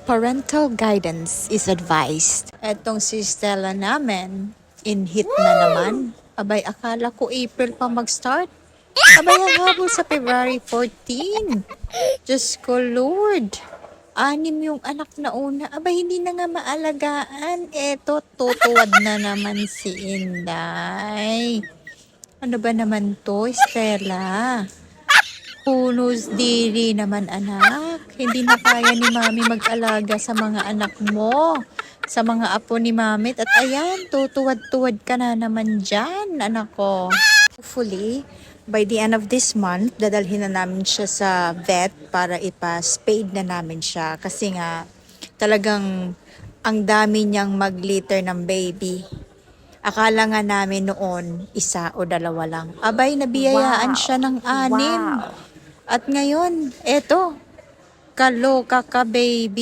Parental guidance is advised. Etong si Stella namin, in-hit na naman. Abay, akala ko April pa mag-start. Abay, habol sa February 14. Diyos ko, Lord. 6 yung anak na una. Abay, hindi na nga maalagaan. Eto, tutuwad na naman si Inday. Ano ba naman to, Stella? Punos diri naman anak. Hindi na kaya ni mami mag-alaga sa mga anak mo. Sa mga apo ni mamit. At ayan, tutuwad-tuwad ka na naman dyan, anak ko. Hopefully, by the end of this month, dadalhin na namin siya sa vet para ipa-spade na namin siya. Kasi nga, talagang ang dami niyang mag-litter ng baby. Akala nga namin noon, 1 o 2 lang. Abay, nabiyayaan siya ng 6. At ngayon, eto, kaloka ka baby.